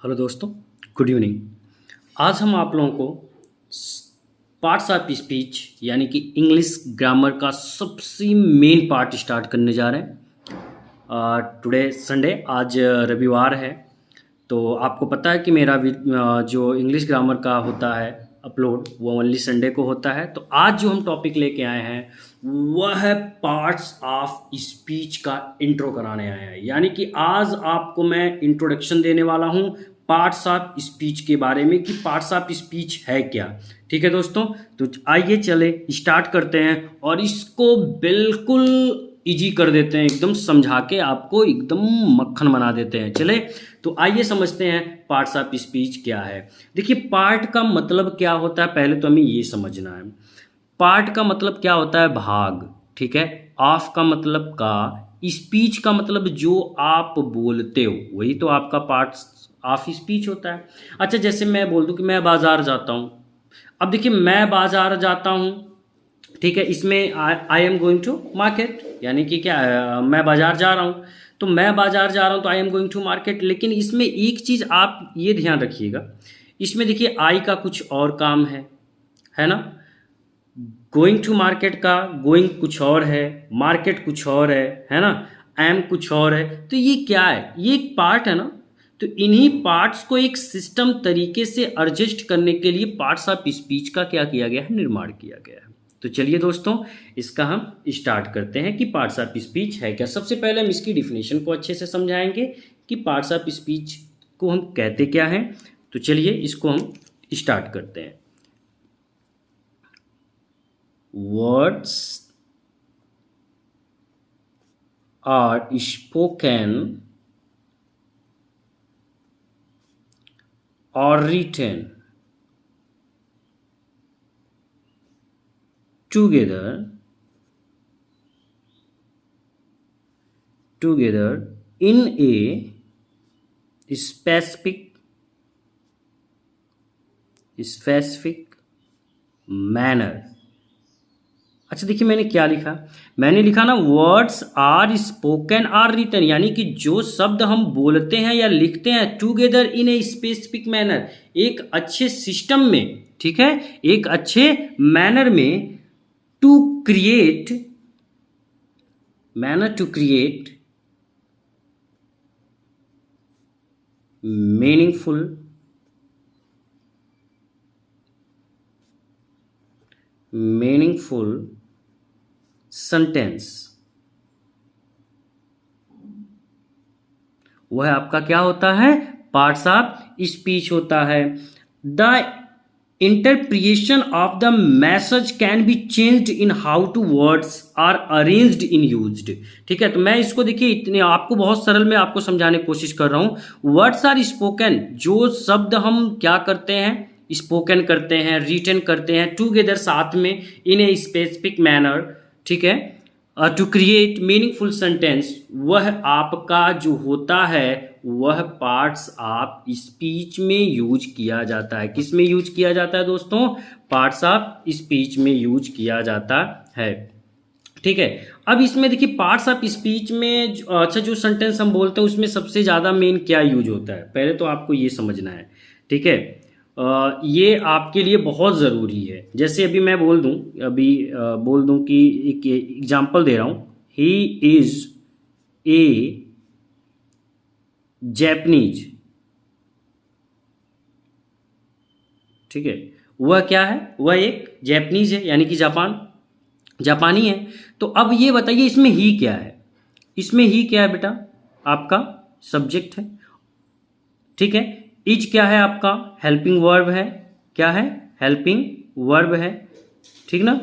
Hello दोस्तों, good evening. आज हम आप लोगों को पार्ट्स ऑफ स्पीच यानी कि इंग्लिश ग्रामर का सबसे मेन पार्ट स्टार्ट करने जा रहे हैं। टुडे संडे, आज रविवार है। तो आपको पता है कि मेरा जो इंग्लिश ग्रामर का होता है अपलोड, वो ओनली संडे को होता है। तो आज जो हम टॉपिक लेके आए हैं वह है पार्ट्स ऑफ स्पीच का इंट्रो कराने आए हैं। यानी कि आज आपको मैं इंट्रोडक्शन देने वाला हूं पार्ट्स ऑफ स्पीच के बारे में कि पार्ट्स ऑफ स्पीच है क्या। ठीक है दोस्तों, तो आइए चले स्टार्ट करते हैं और इसको बिल्कुल इजी कर देते हैं, एकदम समझा के आपको एकदम मक्खन बना देते हैं। चले तो आइए समझते हैं पार्ट्स ऑफ स्पीच क्या है। देखिए, पार्ट का मतलब क्या होता है, पहले तो हमें ये समझना है। पार्ट का मतलब क्या होता है, भाग। ठीक है, ऑफ का मतलब का, स्पीच का मतलब जो आप बोलते हो वही तो आपका पार्ट्स ऑफ स्पीच होता है। अच्छा, जैसे मैं बोल दूं कि मैं बाजार जाता हूं। अब देखिए, मैं बाजार जाता हूं, ठीक है, इसमें I am going to market, यानी कि क्या मैं बाजार जा रहा हूँ। तो मैं बाजार जा रहा हूँ तो I am going to market. लेकिन इसमें एक चीज़ आप ये ध्यान रखिएगा, इसमें देखिए आई का कुछ और काम है ना। गोइंग टू मार्केट का गोइंग कुछ और है, मार्केट कुछ और है ना, एम कुछ और है। तो ये क्या है, ये एक पार्ट है ना। तो इन्हीं पार्ट्स को एक सिस्टम तरीके से एडजस्ट करने के लिए पार्ट्स ऑफ स्पीच का क्या किया गया है, निर्माण किया गया है। तो चलिए दोस्तों, इसका हम स्टार्ट करते हैं कि पार्ट्स ऑफ स्पीच है क्या। सबसे पहले हम इसकी डिफिनेशन को अच्छे से समझाएंगे कि पार्ट्स ऑफ स्पीच को हम कहते क्या हैं। तो चलिए इसको हम स्टार्ट करते हैं। Words are spoken or written together in a specific manner। अच्छा देखिए, मैंने क्या लिखा, मैंने लिखा ना words are spoken or written, यानी कि जो शब्द हम बोलते हैं या लिखते हैं together in a specific manner, एक अच्छे सिस्टम में, ठीक है, एक अच्छे मैनर में, टू क्रिएट मीनिंगफुल सेंटेंस। वह आपका क्या होता है, पार्ट्स ऑफ स्पीच होता है। The interpretation of the message can be changed in how to words are arranged in used. ठीक है, तो मैं इसको देखिए इतने आपको बहुत सरल में आपको समझाने की कोशिश कर रहा हूं। वर्ड्स आर स्पोकन, जो शब्द हम क्या करते हैं, स्पोकन करते हैं, रिटन करते हैं टुगेदर साथ में, इन ए स्पेसिफिक मैनर, ठीक है, टू क्रिएट मीनिंगफुल सेंटेंस। वह आपका जो होता है वह पार्ट्स ऑफ स्पीच में यूज किया जाता है। किस में यूज किया जाता है दोस्तों, पार्ट्स ऑफ स्पीच में यूज किया जाता है। ठीक है, अब इसमें देखिए पार्ट्स ऑफ स्पीच में अच्छा जो सेंटेंस हम बोलते हैं उसमें सबसे ज़्यादा मेन क्या यूज होता है, पहले तो आपको ये समझना है। ठीक है, ये आपके लिए बहुत ज़रूरी है। जैसे अभी मैं बोल दूं कि एक एग्जांपल दे रहा हूं, ही इज़ ए जैपनीज। ठीक है, वह क्या है, वह एक जैपनीज है, यानी कि जापानी है। तो अब ये बताइए इसमें ही क्या है, इसमें ही क्या है बेटा, आपका सब्जेक्ट है। ठीक है, इज क्या है आपका, हेल्पिंग वर्ब है, क्या है, हेल्पिंग वर्ब है। ठीक ना,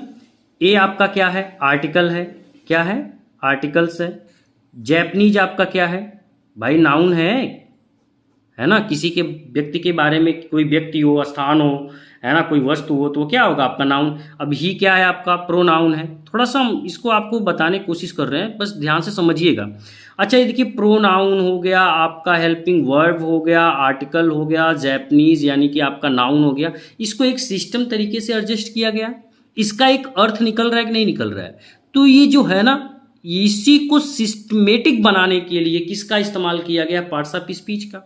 ए आपका क्या है, आर्टिकल है, क्या है, आर्टिकल्स है। जैपनीज आपका क्या है भाई, नाउन है ना, किसी के व्यक्ति के बारे में, कोई व्यक्ति हो, स्थान हो, है ना, कोई वस्तु हो, तो वो क्या होगा आपका नाउन। अब ही क्या है आपका, प्रोनाउन है। थोड़ा सा हम इसको आपको बताने की कोशिश कर रहे हैं, बस ध्यान से समझिएगा। अच्छा, ये देखिए प्रोनाउन हो गया आपका, हेल्पिंग वर्ब हो गया, आर्टिकल हो गया, जैपनीज यानी कि आपका नाउन हो गया। इसको एक सिस्टम तरीके से एडजस्ट किया गया, इसका एक अर्थ निकल रहा है कि नहीं निकल रहा है। तो ये जो है ना, इसी को सिस्टमेटिक बनाने के लिए किसका इस्तेमाल किया गया, पार्ट्स ऑफ स्पीच का।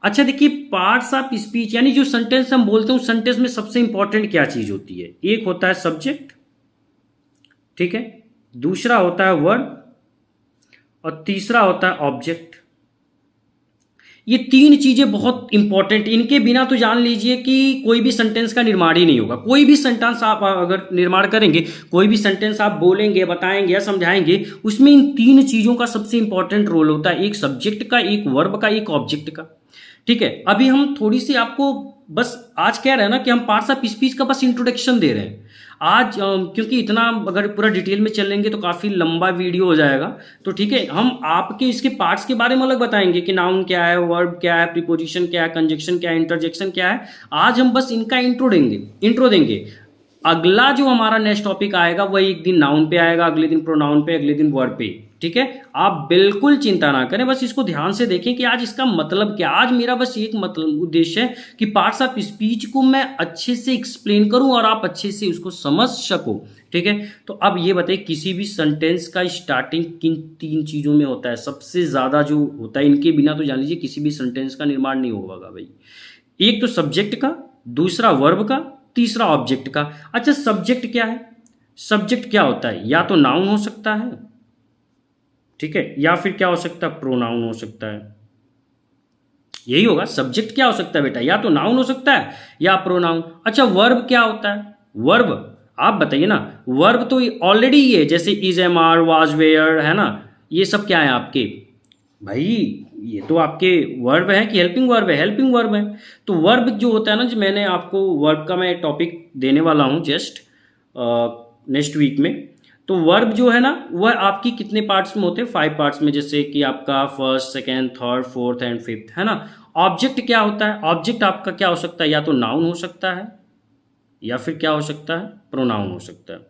अच्छा देखिए, पार्ट्स ऑफ स्पीच यानी जो सेंटेंस हम बोलते हैं उस सेंटेंस में सबसे इंपॉर्टेंट क्या चीज होती है? एक होता है सब्जेक्ट, ठीक है, दूसरा होता है वर्ब और तीसरा होता है ऑब्जेक्ट। ये तीन चीजें बहुत इंपॉर्टेंट, इनके बिना तो जान लीजिए कि कोई भी सेंटेंस का निर्माण ही नहीं होगा। कोई भी सेंटेंस आप अगर निर्माण करेंगे, कोई भी सेंटेंस आप बोलेंगे, बताएंगे या समझाएंगे, उसमें इन तीन चीजों का सबसे इंपॉर्टेंट रोल होता है, एक सब्जेक्ट का, एक वर्ब का, एक ऑब्जेक्ट का। ठीक है, अभी हम थोड़ी सी आपको बस आज कह रहे हैं ना कि हम पार्ट्स ऑफ स्पीच का बस इंट्रोडक्शन दे रहे हैं आज, क्योंकि इतना अगर पूरा डिटेल में चलेंगे तो काफ़ी लंबा वीडियो हो जाएगा। तो ठीक है, हम आपके इसके पार्ट्स के बारे में अलग बताएंगे कि नाउन क्या है, वर्ब क्या है, प्रीपोजिशन क्या है, कंजक्शन क्या है, इंटरजेक्शन क्या है। आज हम बस इनका इंट्रो देंगे। अगला जो हमारा नेक्स्ट टॉपिक आएगा वही एक दिन नाउन पे आएगा, अगले दिन प्रोनाउन पे, अगले दिन वर्ब पे। ठीक है, आप बिल्कुल चिंता ना करें, बस इसको ध्यान से देखें कि आज इसका मतलब क्या। आज मेरा बस एक मतलब उद्देश्य है कि पार्ट्स ऑफ स्पीच को मैं अच्छे से एक्सप्लेन करूं और आप अच्छे से उसको समझ सको। ठीक है, तो अब ये बताइए, किसी भी सेंटेंस का स्टार्टिंग किन तीन चीजों में होता है? सबसे ज्यादा जो होता है, इनके बिना तो जान लीजिए किसी भी सेंटेंस का निर्माण नहीं होगा भाई। एक तो सब्जेक्ट का, दूसरा वर्ब का, तीसरा ऑब्जेक्ट का। अच्छा, सब्जेक्ट क्या है? सब्जेक्ट क्या होता है? या तो नाउन हो सकता है, ठीक है, या फिर क्या हो सकता है, प्रोनाउन हो सकता है। यही होगा, सब्जेक्ट क्या हो सकता है बेटा? या तो नाउन हो सकता है या प्रोनाउन। अच्छा, वर्ब क्या होता है? वर्ब आप बताइए ना। वर्ब तो ऑलरेडी ही है, जैसे is, am, are, was, were, है ना, ये सब क्या है आपके भाई? ये तो आपके वर्ब है कि हेल्पिंग वर्ब है? हेल्पिंग वर्ब है। तो वर्ब जो होता है ना, जो मैंने आपको वर्ब का मैं टॉपिक देने वाला हूँ जस्ट नेक्स्ट वीक में। तो वर्ब जो है ना, वह आपकी कितने पार्ट्स में होते हैं? 5 पार्ट्स में, जैसे कि आपका first, second, third, fourth and fifth, है ना। ऑब्जेक्ट क्या होता है? ऑब्जेक्ट आपका क्या हो सकता है? या तो नाउन हो सकता है या फिर क्या हो सकता है, प्रोनाउन हो सकता है।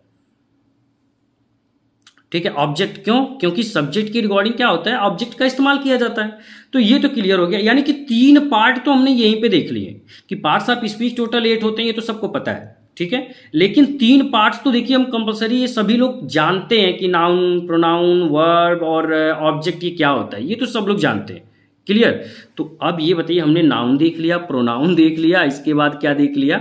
ठीक है, ऑब्जेक्ट क्यों? क्योंकि सब्जेक्ट की रिगार्डिंग क्या होता है, ऑब्जेक्ट का इस्तेमाल किया जाता है। तो ये तो क्लियर हो गया, यानी कि 3 पार्ट तो हमने यहीं पे देख लिए कि पार्ट्स ऑफ स्पीच टोटल 8 होते हैं, ये तो सबको पता है। ठीक है, लेकिन 3 पार्ट्स तो देखिए हम कंपलसरी, ये सभी लोग जानते हैं कि नाउन, प्रोनाउन, वर्ब और ऑब्जेक्ट ये क्या होता है, ये तो सब लोग जानते हैं। क्लियर? तो अब ये बताइए, हमने नाउन देख लिया, प्रोनाउन देख लिया, इसके बाद क्या देख लिया,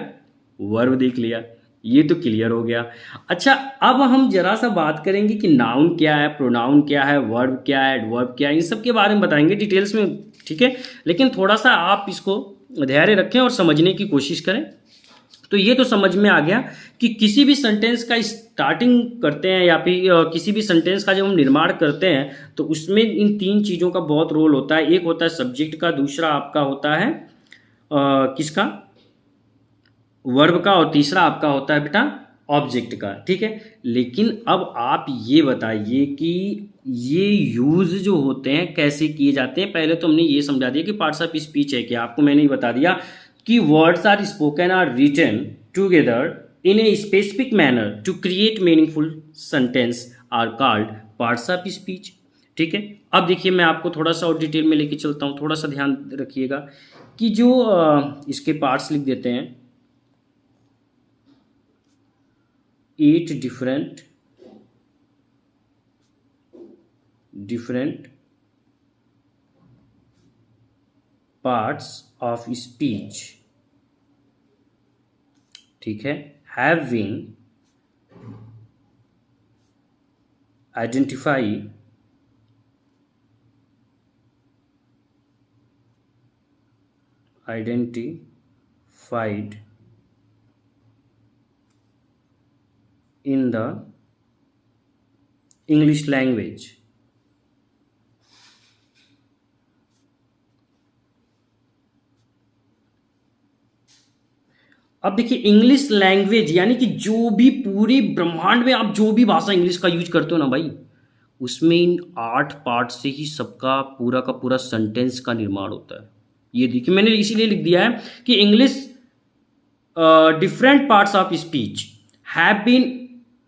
वर्ब देख लिया। ये तो क्लियर हो गया। अच्छा, अब हम जरा सा बात करेंगे कि नाउन क्या है, प्रोनाउन क्या है, वर्ब क्या है, एडवर्ब क्या है, इन सब के बारे में बताएंगे डिटेल्स में। ठीक है, लेकिन थोड़ा सा आप इसको धैर्य रखें और समझने की कोशिश करें। तो ये तो समझ में आ गया कि किसी भी सेंटेंस का स्टार्टिंग करते हैं या फिर किसी भी सेंटेंस का जब हम निर्माण करते हैं तो उसमें इन 3 चीज़ों का बहुत रोल होता है। एक होता है सब्जेक्ट का, दूसरा आपका होता है किसका, वर्ब का, और तीसरा आपका होता है बेटा ऑब्जेक्ट का। ठीक है, लेकिन अब आप ये बताइए कि ये यूज जो होते हैं कैसे किए जाते हैं। पहले तो हमने ये समझा दिया कि पार्ट्स ऑफ स्पीच है क्या, आपको मैंने ये बता दिया कि words are spoken or written together in a specific manner to create meaningful sentence are called parts of speech. ठीक है, अब देखिए मैं आपको थोड़ा सा और डिटेल में लेके चलता हूँ, थोड़ा सा ध्यान रखिएगा कि जो इसके पार्ट्स लिख देते हैं, 8 different parts of speech, ठीक है, have been identified in the English language। अब देखिए, इंग्लिश लैंग्वेज यानी कि जो भी पूरे ब्रह्मांड में आप जो भी भाषा इंग्लिश का यूज करते हो ना भाई, उसमें इन 8 पार्ट से ही सबका पूरा का पूरा सेंटेंस का निर्माण होता है। ये देखिए मैंने इसीलिए लिख दिया है कि English different parts of speech have been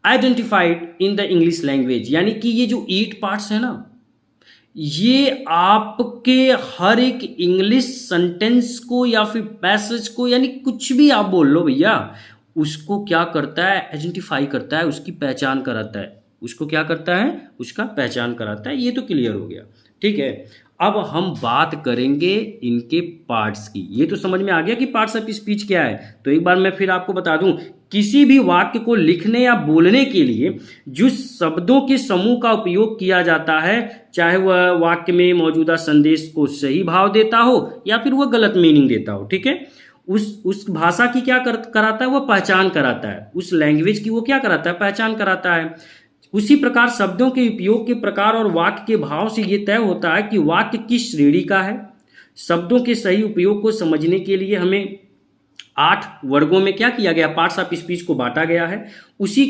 identified in the English language, यानी कि ये जो 8 पार्ट्स है ना, ये आपके हर एक इंग्लिश सेंटेंस को या फिर पैसेज को, यानी कुछ भी आप बोल लो भैया, उसको क्या करता है, आइडेंटिफाई करता है, उसकी पहचान कराता है। उसको क्या करता है, उसका पहचान कराता है। ये तो क्लियर हो गया। ठीक है, अब हम बात करेंगे इनके पार्ट्स की। ये तो समझ में आ गया कि पार्ट्स ऑफ स्पीच क्या है। तो एक बार मैं फिर आपको बता दूं, किसी भी वाक्य को लिखने या बोलने के लिए जिस शब्दों के समूह का उपयोग किया जाता है, चाहे वह वाक्य में मौजूदा संदेश को सही भाव देता हो या फिर वह गलत मीनिंग देता हो, ठीक है, उस भाषा की क्या कराता है, वह पहचान कराता है। उस लैंग्वेज की वो क्या कराता है, पहचान कराता है। उसी प्रकार शब्दों के उपयोग के प्रकार और वाक्य के भाव से यह तय होता है कि वाक्य किस श्रेणी का है। शब्दों के सही उपयोग को समझने के लिए हमें 8 वर्गों में क्या किया गया, पार्ट्स ऑफ स्पीच को बांटा गया है। उसी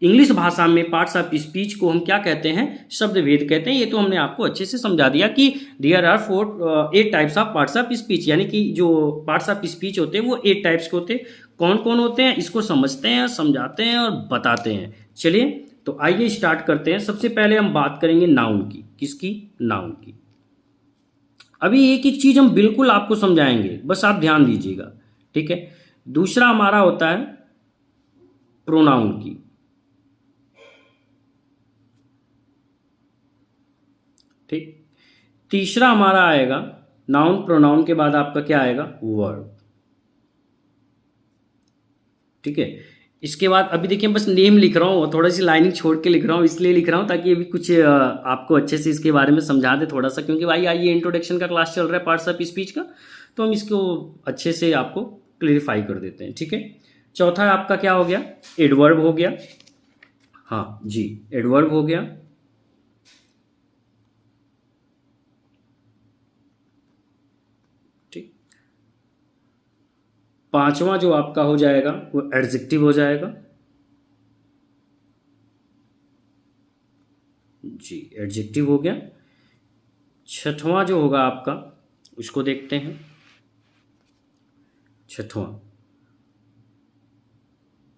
इंग्लिश भाषा में पार्ट्स ऑफ स्पीच को हम क्या कहते हैं, शब्द भेद कहते हैं। ये तो हमने आपको अच्छे से समझा दिया कि there are 8 types of parts of speech, यानी कि जो पार्ट्स ऑफ स्पीच होते हैं वो 8 टाइप्स के होते हैं। कौन कौन होते हैं, इसको समझते हैं, समझाते हैं और बताते हैं। चलिए तो आइए स्टार्ट करते हैं। सबसे पहले हम बात करेंगे नाउन की। किसकी, नाउन की। अभी एक एक चीज हम बिल्कुल आपको समझाएंगे, बस आप ध्यान दीजिएगा, ठीक है। दूसरा हमारा होता है प्रोनाउन की, ठीक। तीसरा हमारा आएगा नाउन, प्रोनाउन के बाद आपका क्या आएगा, वर्ब, ठीक है। इसके बाद अभी देखिए बस नेम लिख रहा हूँ, थोड़ा सी लाइनिंग छोड़ के लिख रहा हूँ, इसलिए लिख रहा हूँ ताकि अभी कुछ आपको अच्छे से इसके बारे में समझा दे थोड़ा सा, क्योंकि भाई ये इंट्रोडक्शन का क्लास चल रहा है पार्ट्स ऑफ स्पीच का, तो हम इसको अच्छे से आपको क्लियरिफाई कर देते हैं, ठीक है। चौथा आपका क्या हो गया, एडवर्ब हो गया। हाँ जी, एडवर्ब हो गया। ठीक। पांचवा जो आपका हो जाएगा वो एडजेक्टिव हो जाएगा। जी, एडजेक्टिव हो गया। छठवां जो होगा आपका, उसको देखते हैं। छठवां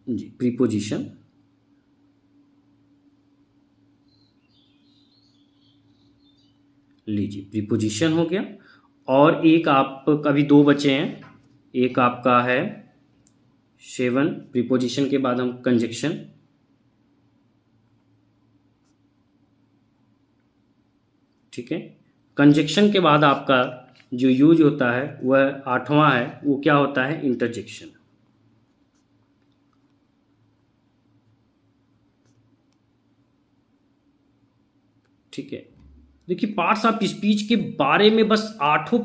जी, प्रीपोजिशन। लीजिए, प्रीपोजिशन हो गया। और एक आपका भी 2 बचे हैं। एक आपका है 7, प्रीपोजिशन के बाद हम कंजक्शन, ठीक है। कंजक्शन के बाद आपका जो यूज होता है वह 8वां है, वो क्या होता है, इंटरजेक्शन, ठीक है। देखिए पार्ट्स ऑफ स्पीच के बारे में बस 8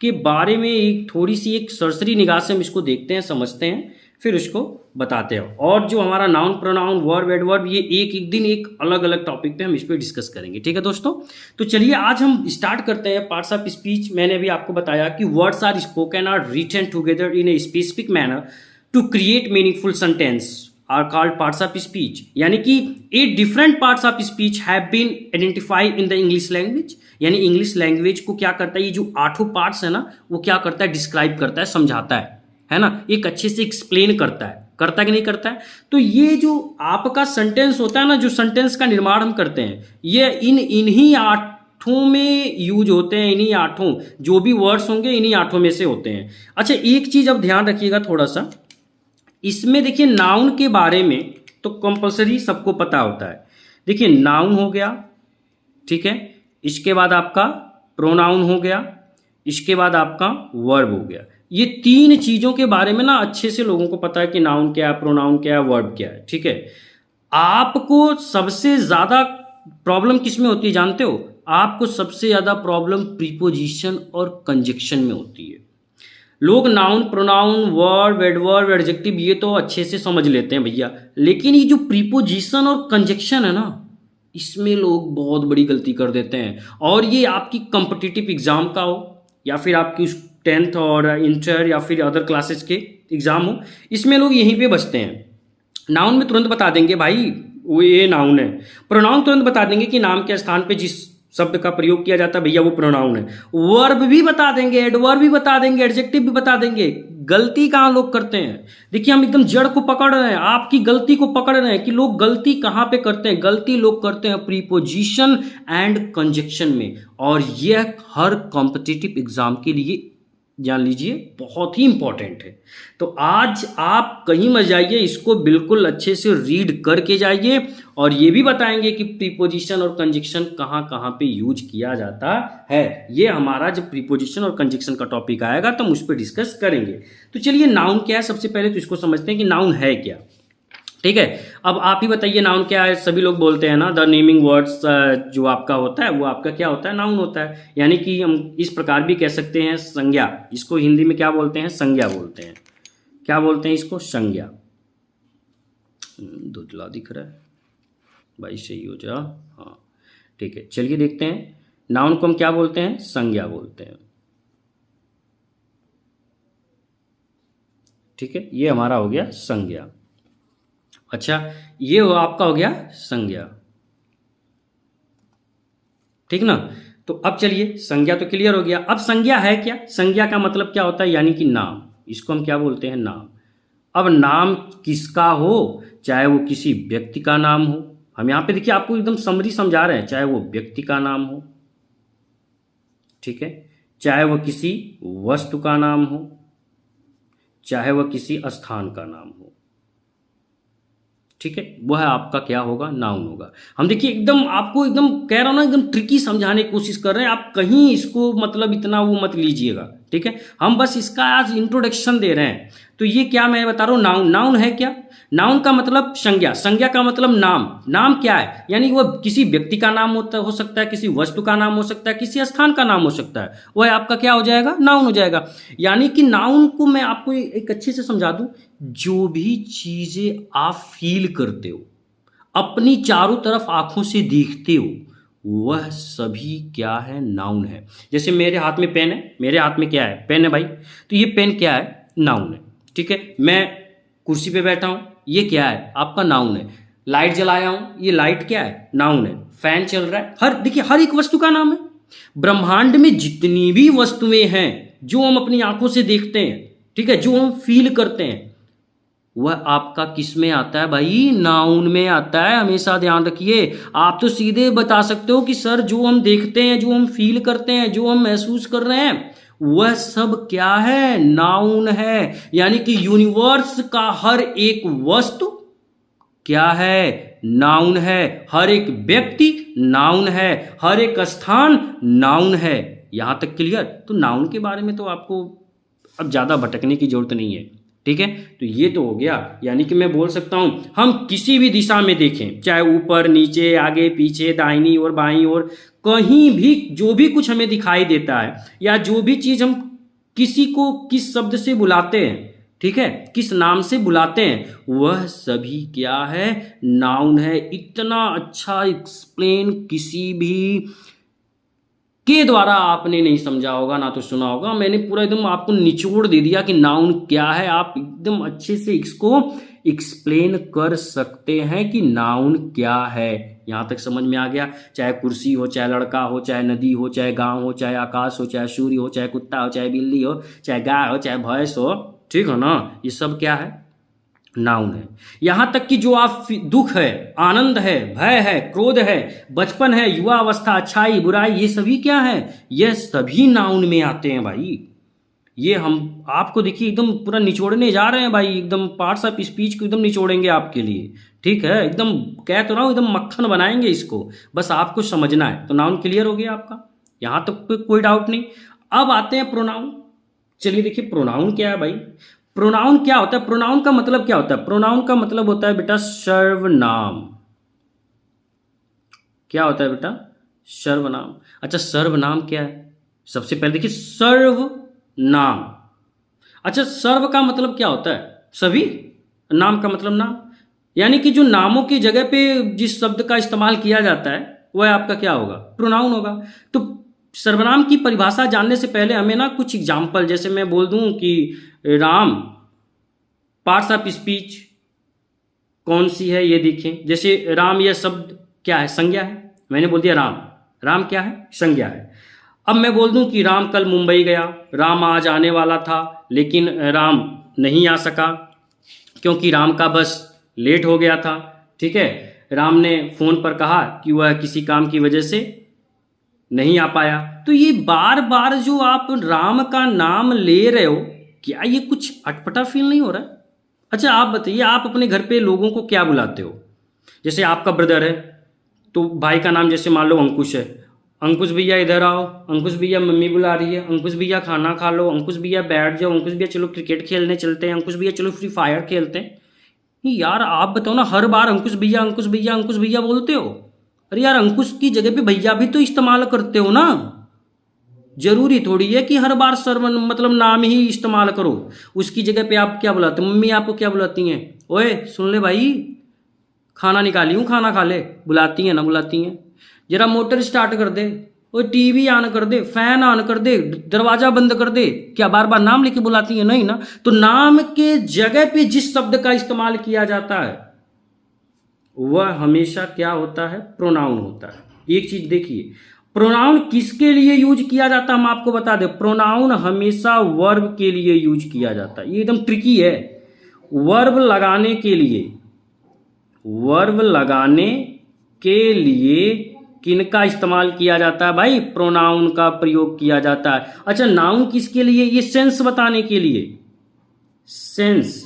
के बारे में एक थोड़ी सी एक सरसरी निगाह से हम इसको देखते हैं, समझते हैं, फिर उसको बताते हैं। और जो हमारा नाउन, प्रोनाउन, वर्ब, एडवर्ब, ये एक एक दिन एक अलग अलग टॉपिक पे हम इस पर डिस्कस करेंगे, ठीक है दोस्तों। तो चलिए आज हम स्टार्ट करते हैं पार्ट्स ऑफ स्पीच। मैंने अभी आपको बताया कि words are spoken or written together in a specific manner to create meaningful sentence are called parts of speech, यानी कि 8 different parts of speech have been identified in the English language. यानी English language को क्या करता है, ये जो 8 parts है ना, वो क्या करता है, डिस्क्राइब करता है, समझाता है ना, एक अच्छे से एक्सप्लेन करता है कि नहीं करता है। तो ये जो आपका सेंटेंस होता है ना, जो सेंटेंस का निर्माण हम करते हैं, ये इन्हीं 8 में यूज होते हैं। इन्हीं 8 जो भी वर्ड्स होंगे इन्हीं 8 में से होते हैं। अच्छा, एक चीज अब ध्यान रखिएगा थोड़ा सा, इसमें देखिए नाउन के बारे में तो कंपलसरी सबको पता होता है। देखिए नाउन हो गया, ठीक है, इसके बाद आपका प्रोनाउन हो गया, इसके बाद आपका वर्ब हो गया। ये 3 चीजों के बारे में ना अच्छे से लोगों को पता है कि नाउन क्या है, प्रोनाउन क्या है, वर्ब क्या है, ठीक है। आपको सबसे ज्यादा प्रॉब्लम किस में होती है जानते हो, आपको सबसे ज्यादा प्रॉब्लम प्रीपोजिशन और कंजक्शन में होती है। लोग noun, pronoun, verb, adverb, adjective ये तो अच्छे से समझ लेते हैं भैया, लेकिन ये जो प्रीपोजिशन और कंजक्शन है ना, इसमें लोग बहुत बड़ी गलती कर देते हैं। और ये आपकी कॉम्पिटिटिव एग्जाम का हो या फिर आपकी 10th और इंटर या फिर अदर क्लासेस के एग्जाम हो, इसमें लोग यहीं पे बचते हैं। नाउन में तुरंत बता देंगे भाई वो ये नाउन है, प्रोनाउन तुरंत बता देंगे कि नाम के स्थान पे जिस शब्द का प्रयोग किया जाता है भैया वो प्रोनाउन है, वर्ब भी बता देंगे, एडवर्ब भी बता देंगे, एडजेक्टिव भी बता देंगे। गलती कहाँ लोग करते हैं, देखिए हम एकदम जड़ को पकड़ रहे हैं, आपकी गलती को पकड़ रहे हैं कि लोग गलती कहाँ पे करते हैं। गलती लोग करते हैं प्रीपोजिशन एंड कंजक्शन में, और यह हर कॉम्पिटिटिव एग्जाम के लिए जान लीजिए, बहुत ही इंपॉर्टेंट है। तो आज आप कहीं मत जाइए, इसको बिल्कुल अच्छे से रीड करके जाइए, और ये भी बताएंगे कि प्रीपोजिशन और कंजक्शन कहाँ कहाँ पे यूज किया जाता है। ये हमारा जब प्रीपोजिशन और कंजक्शन का टॉपिक आएगा तो हम उस पर डिस्कस करेंगे। तो चलिए, नाउन क्या है, सबसे पहले तो इसको समझते हैं कि नाउन है क्या। ठीक है, अब आप ही बताइए नाउन क्या है। सभी लोग बोलते हैं ना, द नेमिंग वर्ड्स जो आपका होता है वो आपका क्या होता है, नाउन होता है। यानी कि हम इस प्रकार भी कह सकते हैं संज्ञा, इसको हिंदी में क्या बोलते हैं, संज्ञा बोलते हैं। क्या बोलते हैं इसको, संज्ञा। धुंधला दिख रहा है भाई, सही हो जा। हाँ ठीक है, चलिए देखते हैं नाउन को हम क्या बोलते हैं, संज्ञा बोलते हैं। ठीक है, ये हमारा हो गया संज्ञा। अच्छा, ये आपका हो गया संज्ञा, ठीक ना। तो अब चलिए, संज्ञा तो क्लियर हो गया। अब संज्ञा है क्या, संज्ञा का मतलब क्या होता है, यानी कि नाम, इसको हम क्या बोलते हैं, नाम। अब नाम किसका हो, चाहे वो किसी व्यक्ति का नाम हो, हम यहाँ पे देखिए आपको एकदम समरी समझा रहे हैं, चाहे वो व्यक्ति का नाम हो, ठीक है, चाहे वो किसी वस्तु का नाम हो, चाहे वह किसी स्थान का नाम हो, ठीक है, वह आपका क्या होगा, नाउन होगा। हम देखिए एकदम आपको एकदम कह रहा हूं ना, एकदम ट्रिकी समझाने की कोशिश कर रहे हैं, आप कहीं इसको मतलब इतना वो मत लीजिएगा, ठीक है। हम बस इसका आज इंट्रोडक्शन दे रहे हैं। तो ये क्या मैं बता रहा हूँ, नाउन। नाउन है क्या, नाउन का मतलब संज्ञा, संज्ञा का मतलब नाम। नाम क्या है, यानी वह किसी व्यक्ति का नाम हो सकता है, किसी वस्तु का नाम हो सकता है, किसी स्थान का नाम हो सकता है, वह आपका क्या हो जाएगा, नाउन हो जाएगा। यानी कि नाउन को मैं आपको एक अच्छे से समझा दूं, जो भी चीजें आप फील करते हो, अपनी चारों तरफ आंखों से देखते हो, वह सभी क्या है, नाउन है। जैसे मेरे हाथ में पेन है, मेरे हाथ में क्या है, पेन है भाई, तो ये पेन क्या है, नाउन है, ठीक है। मैं कुर्सी पे बैठा हूं, ये क्या है, आपका नाउन है। लाइट जलाया हूं, ये लाइट क्या है, नाउन है। फैन चल रहा है, हर देखिए हर एक वस्तु का नाम है। ब्रह्मांड में जितनी भी वस्तुएं हैं जो हम अपनी आंखों से देखते हैं, ठीक है, जो हम फील करते हैं, वह आपका किस में आता है भाई, नाउन में आता है। हमेशा ध्यान रखिए, आप तो सीधे बता सकते हो कि सर जो हम देखते हैं, जो हम फील करते हैं, जो हम महसूस कर रहे हैं, वह सब क्या है, नाउन है। यानी कि यूनिवर्स का हर एक वस्तु क्या है, नाउन है। हर एक व्यक्ति नाउन है, हर एक स्थान नाउन है। यहां तक क्लियर। तो नाउन के बारे में तो आपको अब ज्यादा भटकने की जरूरत नहीं है, ठीक है। तो ये तो हो गया, यानी कि मैं बोल सकता हूं हम किसी भी दिशा में देखें, चाहे ऊपर नीचे आगे पीछे दाहिनी और बाईं ओर, कहीं भी जो भी कुछ हमें दिखाई देता है, या जो भी चीज हम किसी को किस शब्द से बुलाते हैं, ठीक है, किस नाम से बुलाते हैं, वह सभी क्या है, नाउन है। इतना अच्छा एक्सप्लेन किसी भी के द्वारा आपने नहीं समझा होगा, ना तो सुना होगा। मैंने पूरा एकदम आपको निचोड़ दे दिया कि नाउन क्या है, आप एकदम अच्छे से इसको एक्सप्लेन कर सकते हैं कि नाउन क्या है। यहां तक समझ में आ गया। चाहे कुर्सी हो, चाहे लड़का हो, चाहे नदी हो, चाहे गांव हो, चाहे आकाश हो, चाहे सूर्य हो, चाहे कुत्ता हो, चाहे बिल्ली हो, चाहे गाय हो, चाहे भैंस हो, ठीक है ना, ये सब क्या है, नाउन है। यहां तक कि जो आप दुख है, आनंद है, भय है, क्रोध है, बचपन है, युवा अवस्था, अच्छाई बुराई, ये सभी क्या है, ये सभी नाउन में आते हैं भाई। ये हम आपको देखिए एकदम पूरा निचोड़ने जा रहे हैं भाई, एकदम पार्ट्स ऑफ स्पीच को एकदम निचोड़ेंगे आपके लिए, ठीक है। एकदम कह तो रहा हूं, एकदम मक्खन बनाएंगे इसको, बस आपको समझना है। तो नाउन क्लियर हो गया आपका, यहां तक तो कोई डाउट नहीं। अब आते हैं प्रोनाउन। चलिए देखिए, प्रोनाउन क्या है भाई। प्रोनाउन क्या होता है, प्रोनाउन का मतलब क्या होता है, प्रोनाउन का मतलब होता है बेटा सर्वनाम। क्या होता है बेटा, सर्वनाम। अच्छा, सर्वनाम क्या है, सबसे पहले देखिए सर्वनाम। अच्छा, सर्व का मतलब क्या होता है, सभी, नाम का मतलब नाम। यानी कि जो नामों की जगह पे जिस शब्द का इस्तेमाल किया जाता है, वह आपका क्या होगा, प्रोनाउन होगा। तो सर्वनाम की परिभाषा जानने से पहले हमें ना कुछ एग्जाम्पल, जैसे मैं बोल दूं कि राम, पार्ट्स ऑफ स्पीच कौन सी है ये देखें। जैसे राम, यह शब्द क्या है, संज्ञा है, मैंने बोल दिया राम, राम क्या है, संज्ञा है। अब मैं बोल दूं कि राम कल मुंबई गया, राम आज आने वाला था लेकिन राम नहीं आ सका क्योंकि राम का बस लेट हो गया था, ठीक है। राम ने फोन पर कहा कि वह किसी काम की वजह से नहीं आ पाया। तो ये बार बार जो आप राम का नाम ले रहे हो, क्या ये कुछ अटपटा फील नहीं हो रहा है? अच्छा आप बताइए, आप अपने घर पे लोगों को क्या बुलाते हो? जैसे आपका ब्रदर है तो भाई का नाम जैसे मान लो अंकुश है, अंकुश भैया इधर आओ, अंकुश भैया मम्मी बुला रही है, अंकुश भैया खाना खा लो, अंकुश भैया बैठ जाओ, अंकुश भैया चलो क्रिकेट खेलने चलते हैं, अंकुश भैया चलो फ्री फायर खेलते हैं। नहीं यार आप बताओ ना, हर बार अंकुश भैया अंकुश भैया अंकुश भैया बोलते हो। अरे यार अंकुश की जगह पे भैया भी तो इस्तेमाल करते हो ना। जरूरी थोड़ी है कि हर बार सर्व मतलब नाम ही इस्तेमाल करो। उसकी जगह पे आप क्या बुलाते हो? मम्मी आपको क्या बुलाती हैं? ओए सुन ले भाई, खाना निकाली हूँ खाना खा ले, बुलाती हैं ना बुलाती हैं? जरा मोटर स्टार्ट कर दे, वो टीवी ऑन कर दे, फैन ऑन कर दे, दरवाजा बंद कर दे, क्या बार बार नाम लेके बुलाती है? नहीं ना। तो नाम के जगह पे जिस शब्द का इस्तेमाल किया जाता है वह हमेशा क्या होता है? प्रोनाउन होता है। एक चीज देखिए, प्रोनाउन किसके लिए यूज किया जाता है हम आपको बता दें। प्रोनाउन हमेशा वर्ब के लिए यूज किया जाता है। ये एकदम ट्रिकी है। वर्ब लगाने के लिए, वर्ब लगाने के लिए किनका इस्तेमाल किया जाता है भाई? प्रोनाउन का प्रयोग किया जाता है। अच्छा नाउन किसके लिए? ये सेंस बताने के लिए, सेंस,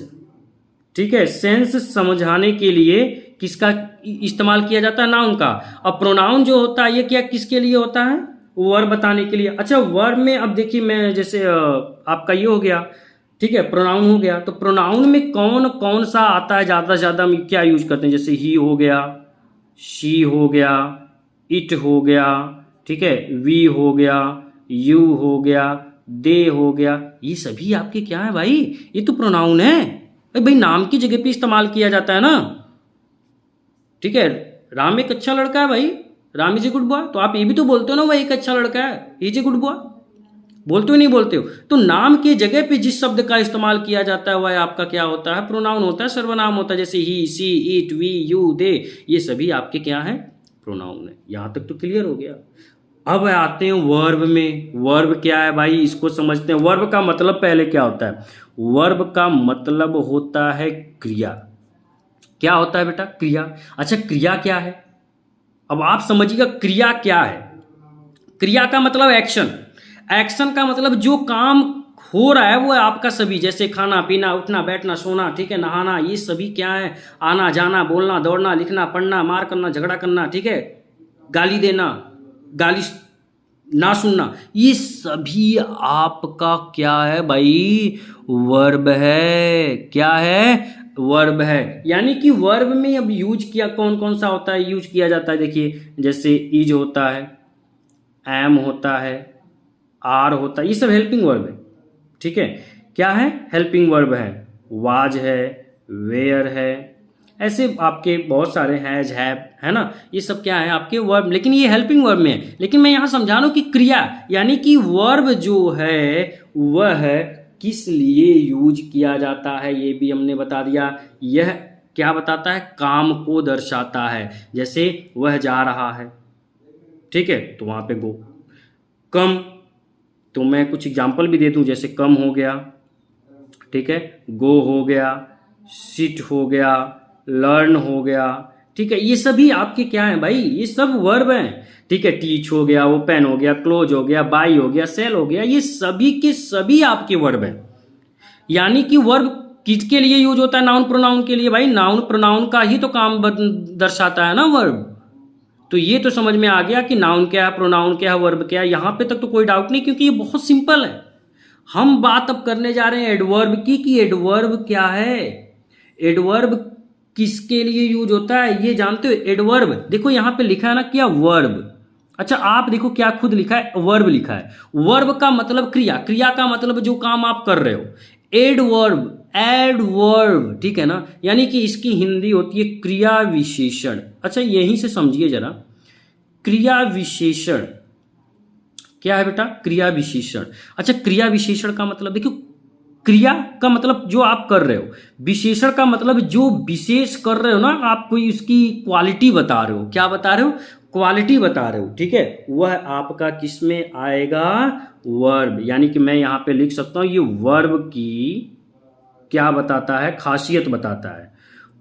ठीक है, सेंस समझाने के लिए किसका इस्तेमाल किया जाता है? नाउन का। अब प्रोनाउन जो होता है ये क्या किसके लिए होता है? वर्ब बताने के लिए। अच्छा वर्ब में अब देखिए, मैं जैसे आपका ये हो गया, ठीक है, प्रोनाउन हो गया, तो प्रोनाउन में कौन कौन सा आता है ज्यादा से ज्यादा हम क्या यूज करते हैं? जैसे ही हो गया, शी हो गया, इट हो गया, ठीक है, वी हो गया, यू हो गया, दे हो गया, ये सभी आपके क्या है भाई? ये तो प्रोनाउन है। भाई नाम की जगह पे इस्तेमाल किया जाता है ना। ठीक है, राम एक अच्छा लड़का है भाई, Ram is a good boy, तो आप ये भी तो बोलते हो ना, वह एक अच्छा लड़का है, इज ए गुड बॉय, बोलते हो नहीं बोलते हो? तो नाम के जगह पे जिस शब्द का इस्तेमाल किया जाता है वह आपका क्या होता है? प्रोनाउन होता है, सर्वनाम होता है। जैसे ही, सी, इट, वी, यू, दे, ये सभी आपके क्या है? प्रोनाउन है। यहां तक तो क्लियर हो गया। अब आते हैं वर्ब में। वर्ब क्या है भाई, इसको समझते हैं। वर्ब का मतलब पहले क्या होता है? वर्ब का मतलब होता है क्रिया। क्या होता है बेटा? क्रिया। अच्छा क्रिया क्या है? अब आप समझिएगा क्रिया क्या है। क्रिया का मतलब एक्शन। एक्शन का मतलब जो काम हो रहा है वो है आपका सभी, जैसे खाना पीना, उठना बैठना सोना, ठीक है, नहाना, ये सभी क्या है? आना जाना, बोलना दौड़ना, लिखना पढ़ना, मार करना, झगड़ा करना, ठीक है, गाली देना, गाली ना सुनना, ये सभी आपका क्या है भाई? वर्ब है। क्या है? वर्ब है। यानी कि वर्ब में अब यूज किया कौन कौन सा होता है? यूज किया जाता है देखिए, जैसे इज होता है, एम होता है, आर होता है, ये सब हेल्पिंग वर्ब है। ठीक है, क्या है? हेल्पिंग वर्ब है। वाज है, वेयर है, ऐसे आपके बहुत सारे हैज, हैव, है ना, ये सब क्या है? आपके वर्ब, लेकिन ये हेल्पिंग वर्ब में है। लेकिन मैं यहां समझा रहा हूं कि क्रिया, यानी कि वर्ब जो है वह किस लिए यूज किया जाता है ये भी हमने बता दिया। यह क्या बताता है? काम को दर्शाता है। जैसे वह जा रहा है, ठीक है, तो वहां पे गो। कम, तो मैं कुछ एग्जाम्पल भी दे दूं, जैसे कम हो गया, ठीक है, गो हो गया, सिट हो गया, लर्न हो गया, ठीक है, ये सभी आपके क्या है भाई? ये सब वर्ब हैं। ठीक है, टीच हो गया, ओपन हो गया, क्लोज हो गया, बाई हो गया, सेल हो गया, ये सभी के सभी आपके वर्ब हैं। यानी कि वर्ब किसके लिए यूज होता है? नाउन प्रोनाउन के लिए भाई। नाउन प्रोनाउन का ही तो काम दर्शाता है ना वर्ब। तो ये तो समझ में आ गया कि नाउन क्या है, प्रोनाउन क्या है, वर्ब क्या है। यहां पे तक तो कोई डाउट नहीं, क्योंकि ये बहुत सिंपल है। हम बात अब करने जा रहे हैं एडवर्ब की, कि एडवर्ब क्या है, एडवर्ब किसके लिए यूज होता है, ये जानते हो? एडवर्ब देखो यहां पे लिखा है ना, क्या? वर्ब। अच्छा आप देखो क्या खुद लिखा है? वर्ब लिखा है। वर्ब का मतलब क्रिया, क्रिया का मतलब जो काम आप कर रहे हो। एडवर्ब, एडवर्ब, ठीक है ना, यानी कि इसकी हिंदी होती है क्रिया विशेषण। अच्छा यहीं से समझिए जरा, क्रिया विशेषण क्या है बेटा? क्रिया विशेषण। अच्छा क्रिया विशेषण का मतलब देखो, क्रिया का मतलब जो आप कर रहे हो, विशेषण का मतलब जो विशेष कर रहे हो ना आप, कोई उसकी क्वालिटी बता रहे हो। क्या बता रहे हो? क्वालिटी बता रहे हो, ठीक है, वह आपका किस में आएगा? वर्ब। यानी कि मैं यहां पे लिख सकता हूं, ये वर्ब की क्या बताता है? खासियत बताता है।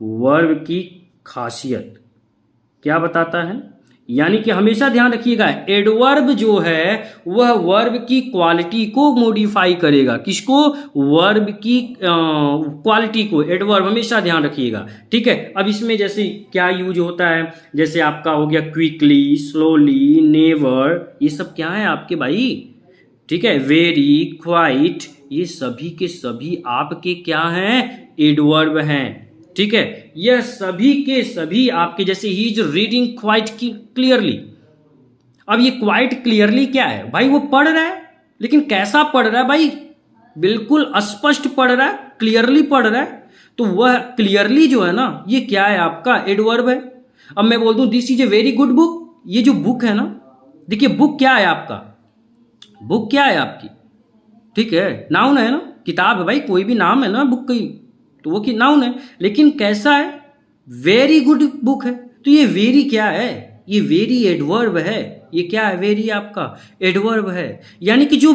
वर्ब की खासियत क्या बताता है? यानी कि हमेशा ध्यान रखिएगा, एडवर्ब जो है वह वर्ब की क्वालिटी को मॉडिफाई करेगा। किसको? वर्ब की क्वालिटी को। एडवर्ब हमेशा ध्यान रखिएगा, ठीक है। अब इसमें जैसे क्या यूज होता है, जैसे आपका हो गया क्विकली, स्लोली, नेवर, ये सब क्या है आपके भाई, ठीक है। वेरी, क्वाइट, ये सभी के सभी आपके क्या हैं? एडवर्ब हैं, ठीक है। यह सभी के सभी आपके, जैसे he is reading quite clearly. अब ये क्वाइट क्लियरली क्या है भाई? वो पढ़ रहा है, लेकिन कैसा पढ़ रहा है भाई? बिल्कुल स्पष्ट पढ़ रहा है, क्लियरली पढ़ रहा है। तो वह क्लियरली जो है ना, ये क्या है आपका? एडवर्ब है। अब मैं बोल दूं this is a very good book, ये जो बुक है ना, देखिए बुक क्या है आपका? बुक क्या है आपकी? ठीक है, नाउन है ना, किताब है भाई, कोई भी नाम है ना बुक की, तो वो की नाउन है। लेकिन कैसा है? वेरी गुड बुक है। तो ये वेरी क्या है? ये वेरी एडवर्ब है। ये क्या है? वेरी आपका एडवर्ब है। यानी कि जो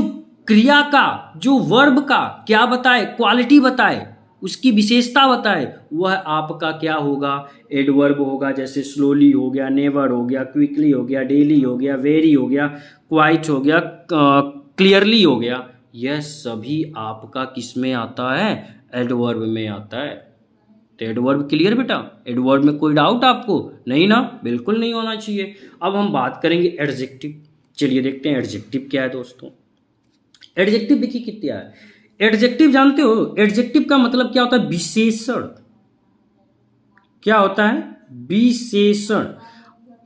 क्रिया का, जो वर्ब का क्या बताए? क्वालिटी बताए, उसकी विशेषता बताए, वह आपका क्या होगा? एडवर्ब होगा। जैसे स्लोली हो गया, नेवर हो गया, क्विकली हो गया, डेली हो गया, वेरी हो गया, क्वाइट हो गया, क्लियरली हो गया। यह सभी आपका किस में आता है? एडवर्ब में आता है। तो एडवर्ब क्लियर बेटा? एडवर्ब में कोई डाउट आपको नहीं ना? बिल्कुल नहीं होना चाहिए। अब हम बात करेंगे एडजेक्टिव। चलिए देखते हैं एडजेक्टिव क्या है दोस्तों। एडजेक्टिव देखिए कितना है। एडजेक्टिव जानते हो? एडजेक्टिव का मतलब क्या होता है? विशेषण। क्या होता है? विशेषण,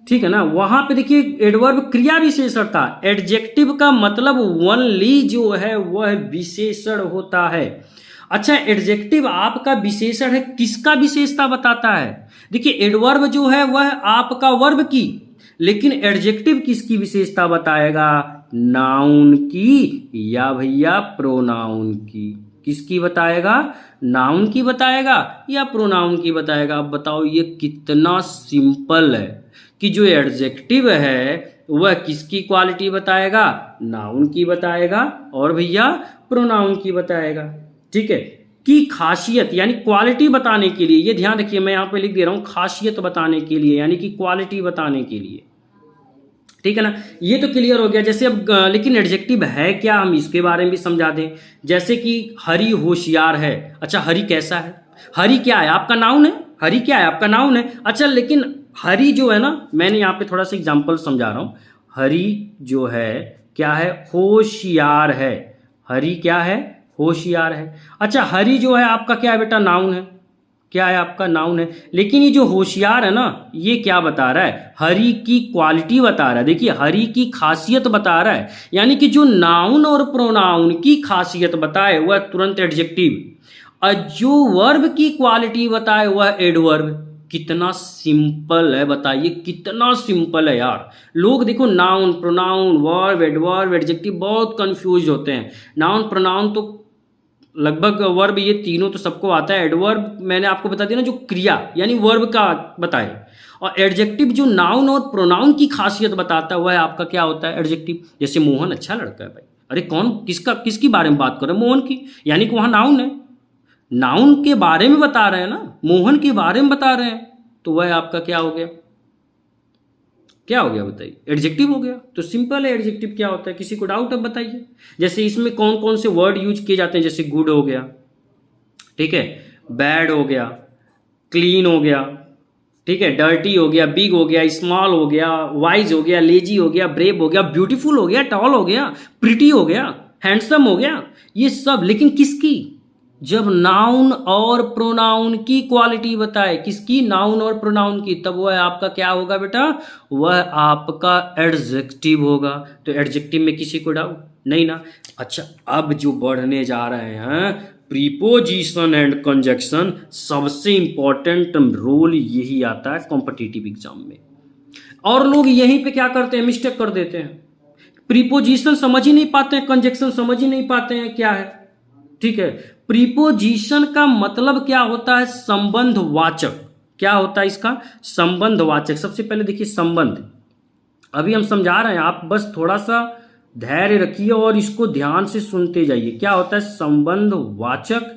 ठीक है ना। वहां पे देखिए एडवर्ब क्रिया विशेषण था। एडजेक्टिव का मतलब ओनली जो है वह विशेषण होता है। अच्छा, एडजेक्टिव आपका विशेषण है, किसका विशेषता बताता है? देखिए एडवर्ब जो है वह आपका वर्ब की, लेकिन एडजेक्टिव किसकी विशेषता बताएगा? नाउन की या भैया प्रोनाउन की। किसकी बताएगा? नाउन की बताएगा या प्रोनाउन की बताएगा? अब बताओ ये कितना सिंपल है कि जो एडजेक्टिव है वह किसकी क्वालिटी बताएगा? नाउन की बताएगा और भैया प्रोनाउन की बताएगा, ठीक है। की खासियत यानी क्वालिटी बताने के लिए, ये ध्यान रखिए, मैं यहां पे लिख दे रहा हूं खासियत बताने के लिए, यानी कि क्वालिटी बताने के लिए, ठीक है ना। ये तो क्लियर हो गया। जैसे अब लेकिन एडजेक्टिव है क्या, हम इसके बारे में भी समझा दें। जैसे कि हरी होशियार है। अच्छा, हरी कैसा है? हरी क्या है? आपका नाउन है। हरी क्या है? आपका नाउन है। अच्छा, लेकिन हरी जो है ना, मैंने यहाँ पे थोड़ा सा एग्जाम्पल समझा रहा हूँ। हरी जो है क्या है? होशियार है। हरी क्या है? होशियार है। अच्छा, हरी जो है आपका क्या है बेटा? नाउन है। क्या है? आपका नाउन है। लेकिन ये जो होशियार है ना, ये क्या बता रहा है? हरी की क्वालिटी बता रहा है। देखिए हरी की खासियत बता रहा है। यानी कि जो नाउन और प्रोनाउन की खासियत बताए वह तुरंत एडजेक्टिव, और जो वर्ब की क्वालिटी बताए वह एडवर्ब। कितना सिंपल है, बताइए कितना सिंपल है यार। लोग देखो noun, pronoun, verb, adverb, adjective बहुत कंफ्यूज होते हैं। नाउन, प्रोनाउन तो लगभग, वर्ब ये तीनों तो सबको आता है। एडवर्ब मैंने आपको बता दिया ना, जो क्रिया यानी वर्ब का बताए, और एडजेक्टिव जो नाउन और प्रोनाउन की खासियत बताता है वह आपका क्या होता है? एडजेक्टिव। जैसे मोहन अच्छा लड़का है भाई, अरे कौन, किसका, किसकी बारे में बात कर रहे हैं? मोहन की, यानी कि वहां नाउन है, नाउन के बारे में बता रहे हैं ना, मोहन के बारे में बता रहे हैं, तो वह आपका क्या हो गया? क्या हो गया बताइए? एडजेक्टिव हो गया। तो सिंपल है, एडजेक्टिव क्या होता है? किसी को डाउट है बताइए। जैसे इसमें कौन कौन से वर्ड यूज किए जाते हैं? जैसे गुड हो गया, ठीक है, बैड हो गया, क्लीन हो गया, ठीक है, डर्टी हो गया, बिग हो गया, स्मॉल हो गया, वाइज हो गया, लेजी हो गया, ब्रेव हो गया, ब्यूटीफुल हो गया, टॉल हो गया, प्रिटी हो गया, हैंडसम हो गया, ये सब। लेकिन किसकी? जब नाउन और प्रोनाउन की क्वालिटी बताए, किसकी? नाउन और प्रोनाउन की, तब वह आपका क्या होगा बेटा? वह आपका एडजेक्टिव होगा। तो एडजेक्टिव में किसी को डाउट नहीं ना। अच्छा, अब जो बढ़ने जा रहे हैं प्रीपोजिशन एंड कंजक्शन, सबसे इंपॉर्टेंट रोल यही आता है कॉम्पिटिटिव एग्जाम में। और लोग यहीं पे क्या करते हैं? मिस्टेक कर देते हैं। प्रीपोजिशन समझ ही नहीं पाते हैं, कंजक्शन समझ ही नहीं पाते हैं क्या है, ठीक है। प्रीपोजिशन का मतलब क्या होता है? संबंधवाचक। क्या होता है इसका? संबंधवाचक। सबसे पहले देखिए संबंध, अभी हम समझा रहे हैं, आप बस थोड़ा सा धैर्य रखिए और इसको ध्यान से सुनते जाइए। क्या होता है? संबंधवाचक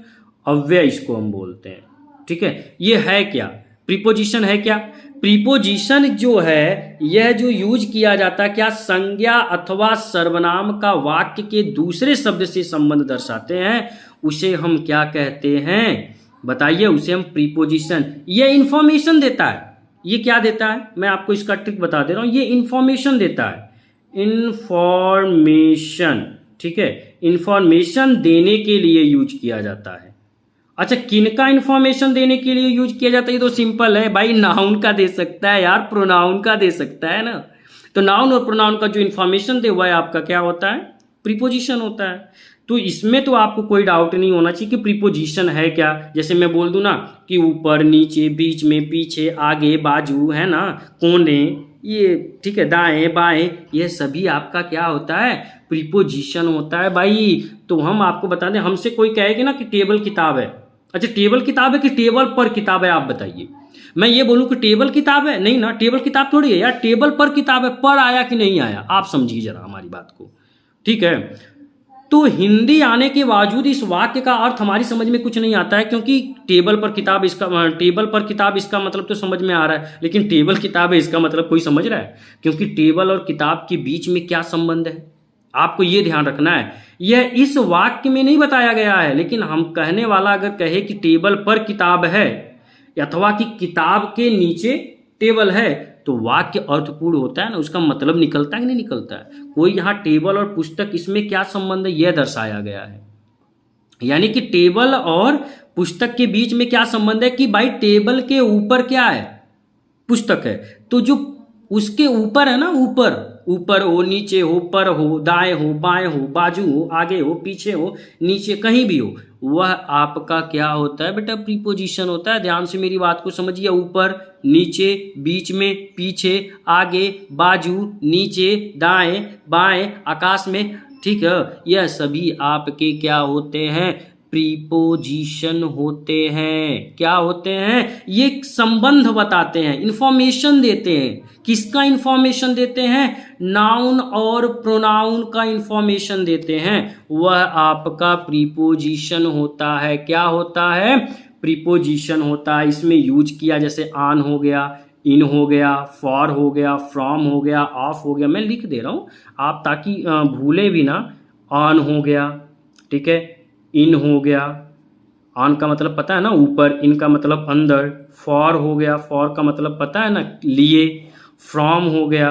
अव्यय इसको हम बोलते हैं, ठीक है। ये है क्या? प्रीपोजिशन है क्या? प्रीपोजिशन जो है यह जो यूज किया जाता है क्या संज्ञा अथवा सर्वनाम का वाक्य के दूसरे शब्द से संबंध दर्शाते हैं, उसे हम क्या कहते हैं बताइए, उसे हम प्रीपोजिशन। ये इंफॉर्मेशन देता है, ये क्या देता है मैं आपको इसका ट्रिक बता दे रहा हूं, ये इंफॉर्मेशन देता है, इंफॉर्मेशन, ठीक है, इंफॉर्मेशन देने के लिए यूज किया जाता है। अच्छा किनका इंफॉर्मेशन देने के लिए यूज किया जाता है, ये तो सिंपल है भाई, नाउन का दे सकता है यार, प्रोनाउन का दे सकता है ना। तो नाउन और प्रोनाउन का जो इंफॉर्मेशन दे हुआ है आपका क्या होता है, प्रीपोजिशन होता है। तो इसमें तो आपको कोई डाउट नहीं होना चाहिए कि प्रीपोजिशन है क्या। जैसे मैं बोल दूं ना कि ऊपर, नीचे, बीच में, पीछे, आगे, बाजू, है ना, कोने, ये ठीक है, दाएं बाएं, ये सभी आपका क्या होता है, प्रीपोजिशन होता है भाई। तो हम आपको बता दें, हमसे कोई कहेगा ना कि टेबल किताब है, अच्छा टेबल किताब है कि टेबल पर किताब है, आप बताइए। मैं ये बोलूं कि टेबल किताब है, नहीं ना, टेबल किताब थोड़ी है यार, टेबल पर किताब है, पर आया कि नहीं आया, आप समझिए जरा हमारी बात को, ठीक है। तो हिंदी आने के बावजूद इस वाक्य का अर्थ हमारी समझ में कुछ नहीं आता है, क्योंकि टेबल पर किताब, इसका टेबल पर किताब इसका मतलब तो समझ में आ रहा है, लेकिन टेबल किताब है इसका मतलब कोई समझ रहा है, क्योंकि टेबल और किताब के बीच में क्या संबंध है, आपको ये ध्यान रखना है। यह इस वाक्य में नहीं बताया गया है, लेकिन हम कहने वाला अगर कहे कि टेबल पर किताब है अथवा कि किताब के नीचे टेबल है, तो वाक्य अर्थपूर्ण होता है ना, उसका मतलब निकलता है कि नहीं निकलता है। कोई यहाँ टेबल और पुस्तक, इसमें क्या संबंध है यह दर्शाया गया है, यानी कि टेबल और पुस्तक के बीच में क्या संबंध है कि भाई टेबल के ऊपर क्या है, पुस्तक है, तो जो उसके ऊपर है ना, ऊपर, ऊपर हो, नीचे हो, पर हो, दाएं हो, बाएं हो, बाजू हो, आगे हो, पीछे हो, नीचे, कहीं भी हो, वह आपका क्या होता है बेटा, प्रीपोजिशन होता है। ध्यान से मेरी बात को समझिए, ऊपर, नीचे, बीच में, पीछे, आगे, बाजू, नीचे, दाएं बाएं, आकाश में, ठीक है, यह सभी आपके क्या होते हैं, प्रीपोजिशन होते हैं। क्या होते हैं, ये संबंध बताते हैं, इंफॉर्मेशन देते हैं। किसका इंफॉर्मेशन देते हैं, नाउन और प्रोनाउन का इंफॉर्मेशन देते हैं, वह आपका प्रीपोजिशन होता है। क्या होता है, प्रीपोजिशन होता है। इसमें यूज किया जैसे ऑन हो गया, इन हो गया, फॉर हो गया, फ्रॉम हो गया, ऑफ हो गया, मैं लिख दे रहा हूं आप ताकि भूले भी ना। ऑन हो गया, ठीक है, इन हो गया, ऑन का मतलब पता है ना ऊपर, इन का मतलब अंदर, फॉर हो गया, फॉर का मतलब पता है ना लिए, फ्रॉम हो गया,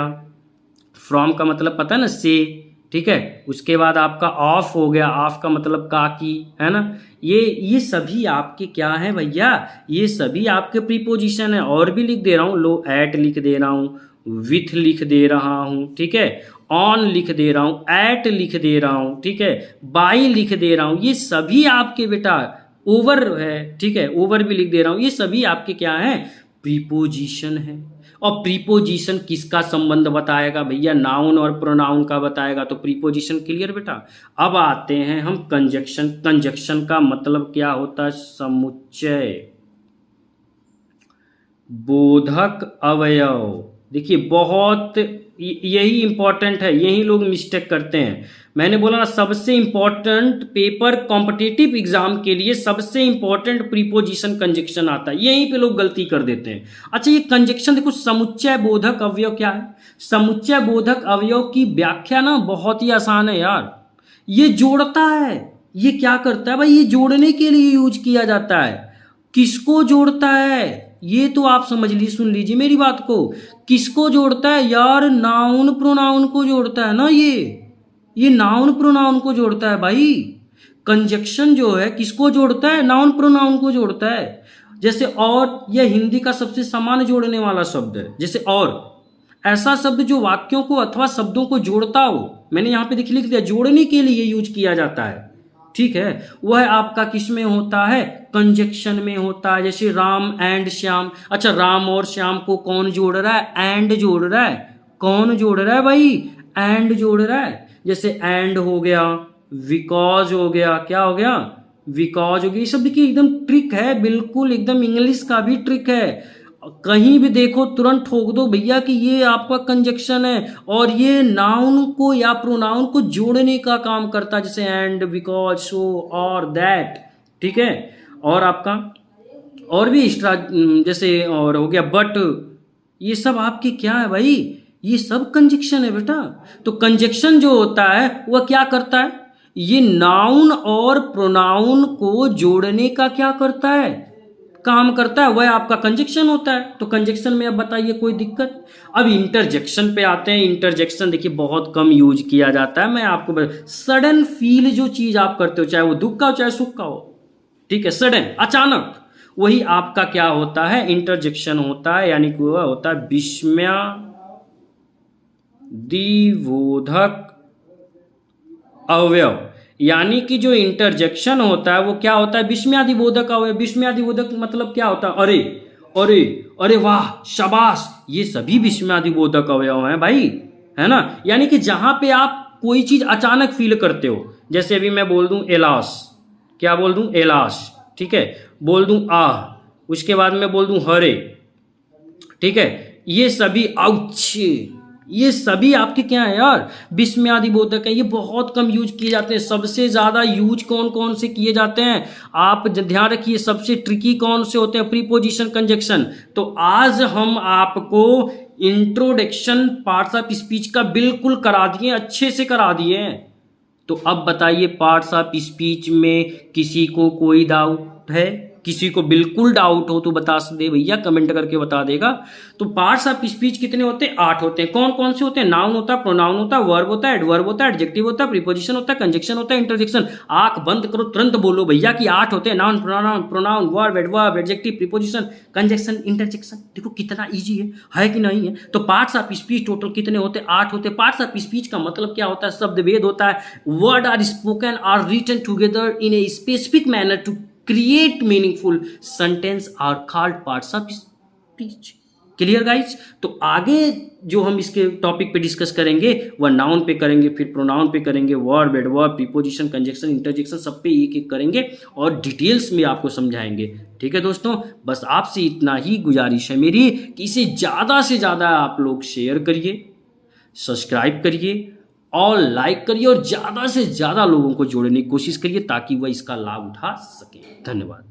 फ्रॉम का मतलब पता है ना से, ठीक है। उसके बाद आपका ऑफ हो गया, ऑफ का मतलब काकी, है ना। ये सभी आपके क्या है भैया, ये सभी आपके प्रीपोजिशन है। और भी लिख दे रहा हूँ, लो एट लिख दे रहा हूँ, विथ लिख दे रहा हूँ, ठीक है, ऑन लिख दे रहा हूँ, एट लिख दे रहा हूँ, ठीक है, बाई लिख दे रहा हूँ, ये सभी आपके बेटा, ओवर है, ठीक है, ओवर भी लिख दे रहा हूँ, ये सभी आपके क्या है, प्रीपोजिशन है। और प्रीपोजिशन किसका संबंध बताएगा भैया, नाउन और प्रोनाउन का बताएगा, तो प्रीपोजिशन क्लियर बेटा। अब आते हैं हम कंजक्शन। कंजक्शन का मतलब क्या होता है, समुच्चय, बोधक अवयव। देखिए बहुत यही इंपॉर्टेंट है, यही लोग मिस्टेक करते हैं। मैंने बोला ना सबसे इंपॉर्टेंट पेपर कॉम्पिटिटिव एग्जाम के लिए सबसे इंपॉर्टेंट प्रीपोजिशन कंजक्शन आता है, यहीं पे लोग गलती कर देते हैं। अच्छा ये कंजक्शन देखो, समुच्चय बोधक अवयव क्या है, समुच्चय बोधक अवयव की व्याख्या ना बहुत ही आसान है यार। ये जोड़ता है, ये क्या करता है भाई, ये जोड़ने के लिए यूज किया जाता है। किसको जोड़ता है ये तो आप समझ लीजिए, सुन लीजिए मेरी बात को, किसको जोड़ता है यार, नाउन प्रोनाउन को जोड़ता है ना, ये नाउन प्रोनाउन को जोड़ता है भाई। कंजक्शन जो है किसको जोड़ता है, नाउन प्रोनाउन को जोड़ता है। जैसे और, यह हिंदी का सबसे सामान्य जोड़ने वाला शब्द है। जैसे और, ऐसा शब्द जो वाक्यों को अथवा शब्दों को जोड़ता हो, मैंने यहाँ पे लिख दिया, जोड़ने के लिए यूज किया जाता है, ठीक है। वह आपका किस में होता है, कंजक्शन में होता है। जैसे राम एंड श्याम, अच्छा राम और श्याम को कौन जोड़ रहा है, एंड जोड़ रहा है। कौन जोड़ रहा है भाई, एंड जोड़ रहा है। जैसे एंड हो गया, बिकॉज हो गया, क्या हो गया, बिकॉज हो गया। ये सब देखिए एकदम ट्रिक है, बिल्कुल एकदम इंग्लिश का भी ट्रिक है। कहीं भी देखो तुरंत ठोक दो भैया कि ये आपका कंजक्शन है, और ये नाउन को या प्रोनाउन को जोड़ने का काम करता है, जैसे एंड, बिकॉज, सो और दैट, ठीक है। और आपका और भी एक्स्ट्रा, जैसे और हो गया बट, ये सब आपके क्या है भाई, ये सब कंजक्शन है बेटा। तो कंजक्शन जो होता है वह क्या करता है, ये नाउन और प्रोनाउन को जोड़ने का क्या करता है, काम करता है, वह आपका कंजक्शन होता है। तो कंजक्शन में अब बताइए कोई दिक्कत। अब इंटरजेक्शन पे आते हैं। इंटरजेक्शन देखिए बहुत कम यूज किया जाता है। मैं आपको सडन फील जो चीज आप करते हो, चाहे वो दुख का हो चाहे सुख का हो, ठीक है, सडन अचानक, वही आपका क्या होता है, इंटरजेक्शन होता है। यानी कि वह होता है विस्मयादिबोधक अवयव। यानी कि जो इंटरजेक्शन होता है वो क्या होता है, विस्मयादिबोधक अवयव। विस्मयादिबोधक मतलब क्या होता है, अरे अरे अरे वाह शाबाश, ये सभी विस्मयादिबोधक अवयव हैं भाई, है ना। यानी कि जहां पे आप कोई चीज अचानक फील करते हो, जैसे अभी मैं बोल दूं एलास, क्या बोल दूं, एलास, ठीक है, बोल दूं आह, उसके बाद में बोल दूं हरे, ठीक है, ये सभी आउच, ये सभी आपके क्या है यार, विस्मयादिबोधक है। ये बहुत कम यूज किए जाते हैं। सबसे ज्यादा यूज कौन कौन से किए जाते हैं, आप ध्यान रखिए, सबसे ट्रिकी कौन से होते हैं, प्रीपोजिशन कंजक्शन। तो आज हम आपको इंट्रोडक्शन पार्ट्स ऑफ स्पीच का बिल्कुल करा दिए, अच्छे से करा दिए हैं। तो अब बताइए पार्ट्स ऑफ स्पीच में किसी को कोई डाउट है, किसी को बिल्कुल डाउट हो तो बता दे भैया, कमेंट करके बता देगा। तो पार्ट्स ऑफ स्पीच कितने होते हैं, 8 होते हैं। कौन कौन से होते हैं, नाउन होता है, प्रोनाउन होता है, वर्ब होता है, एडवर्ब होता है, एडजेक्टिव होता है, प्रीपोजिशन होता है, कंजक्शन होता है, इंटरजेक्शन। आंख बंद करो तुरंत बोलो भैया कि 8 होते हैं, noun pronoun verb adverb adjective preposition conjunction interjection. देखो कितना ईजी है कि नहीं है। तो पार्ट्स ऑफ स्पीच टोटल कितने होते हैं, 8 होते हैं। पार्ट्स ऑफ स्पीच का मतलब क्या होता है, शब्द भेद होता है। Word are spoken or written together in a specific manner to create meaningful sentence are called parts of speech. Clear guys. तो आगे जो हम इसके टॉपिक पे डिस्कस करेंगे वह नाउन पे करेंगे, फिर प्रोनाउन पे करेंगे, verb adverb preposition conjunction interjection सब पे एक एक करेंगे और डिटेल्स में आपको समझाएंगे। ठीक है दोस्तों, बस आपसे इतना ही गुजारिश है मेरी कि इसे ज़्यादा से ज़्यादा आप लोग शेयर करिए, सब्सक्राइब करिए और लाइक करिए और ज़्यादा से ज़्यादा लोगों को जोड़ने की कोशिश करिए ताकि वह इसका लाभ उठा सके। धन्यवाद।